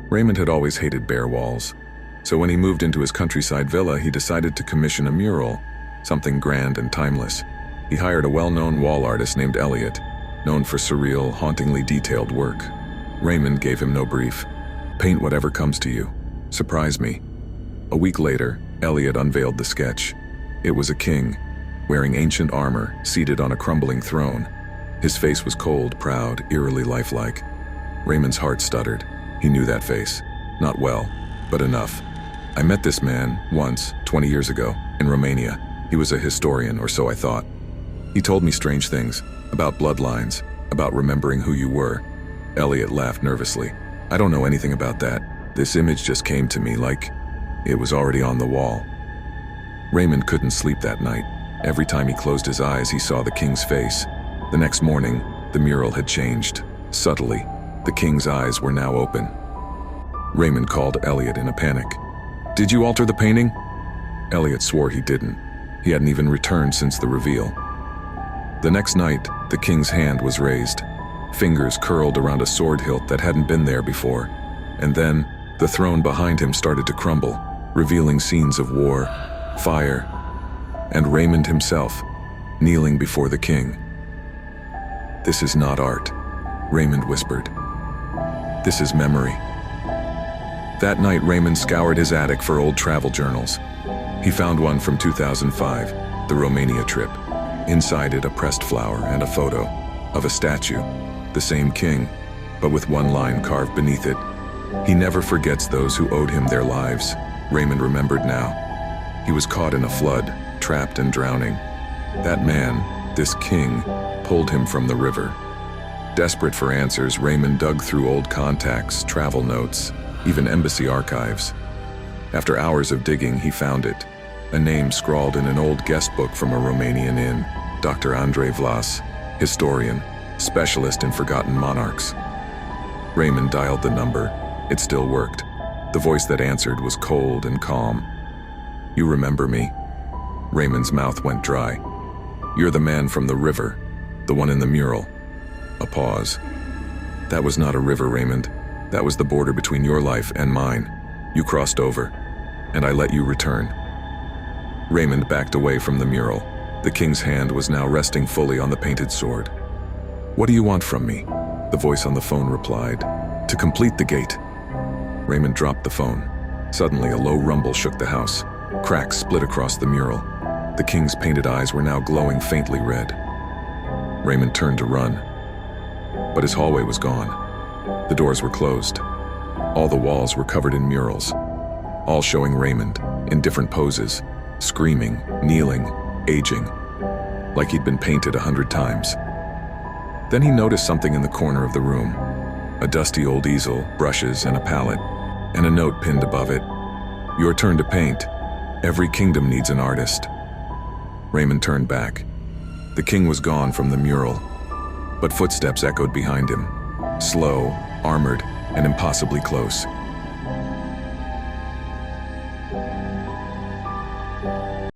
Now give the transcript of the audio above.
Raymond had always hated bare walls, so when he moved into his countryside villa, he decided to commission a mural, something grand and timeless. He hired a well-known wall artist named Elliot, known for surreal, hauntingly detailed work. Raymond gave him no brief. Paint whatever comes to you. Surprise me. A week later, Elliot unveiled the sketch. It was a king, wearing ancient armor, seated on a crumbling throne. His face was cold, proud, eerily lifelike. Raymond's heart stuttered. He knew that face. Not well, but enough. I met this man once, 20 years ago, in Romania. He was a historian, or so I thought. He told me strange things, about bloodlines, about remembering who you were. Elliot laughed nervously. I don't know anything about that. This image just came to me like it was already on the wall. Raymond couldn't sleep that night. Every time he closed his eyes, he saw the king's face. The next morning, the mural had changed. Subtly, the king's eyes were now open. Raymond called Elliot in a panic. Did you alter the painting? Elliot swore he didn't. He hadn't even returned since the reveal. The next night, the king's hand was raised. Fingers curled around a sword hilt that hadn't been there before. And then, the throne behind him started to crumble, revealing scenes of war, fire, and Raymond himself, kneeling before the king. This is not art, Raymond whispered. This is memory. That night, Raymond scoured his attic for old travel journals. He found one from 2005, the Romania trip. Inside it, a pressed flower and a photo of a statue, the same king, but with one line carved beneath it. He never forgets those who owed him their lives. Raymond remembered now. He was caught in a flood, trapped and drowning. That man, this king, pulled him from the river. Desperate for answers, Raymond dug through old contacts, travel notes, even embassy archives. After hours of digging, he found it. A name scrawled in an old guest book from a Romanian inn, Dr. Andrei Vlas, historian, specialist in forgotten monarchs. Raymond dialed the number. It still worked. The voice that answered was cold and calm. You remember me? Raymond's mouth went dry. You're the man from the river, the one in the mural. A pause. That was not a river, Raymond. That was the border between your life and mine. You crossed over, and I let you return. Raymond backed away from the mural. The king's hand was now resting fully on the painted sword. What do you want from me? The voice on the phone replied. To complete the gate. Raymond dropped the phone. Suddenly, a low rumble shook the house. Cracks split across the mural. The king's painted eyes were now glowing faintly red. Raymond turned to run, but his hallway was gone. The doors were closed. All the walls were covered in murals, all showing Raymond in different poses, screaming, kneeling, aging, like he'd been painted 100 times. Then he noticed something in the corner of the room. A dusty old easel, brushes, and a palette, and a note pinned above it. Your turn to paint. Every kingdom needs an artist. Raymond turned back. The king was gone from the mural, but footsteps echoed behind him. Slow, armored, and impossibly close.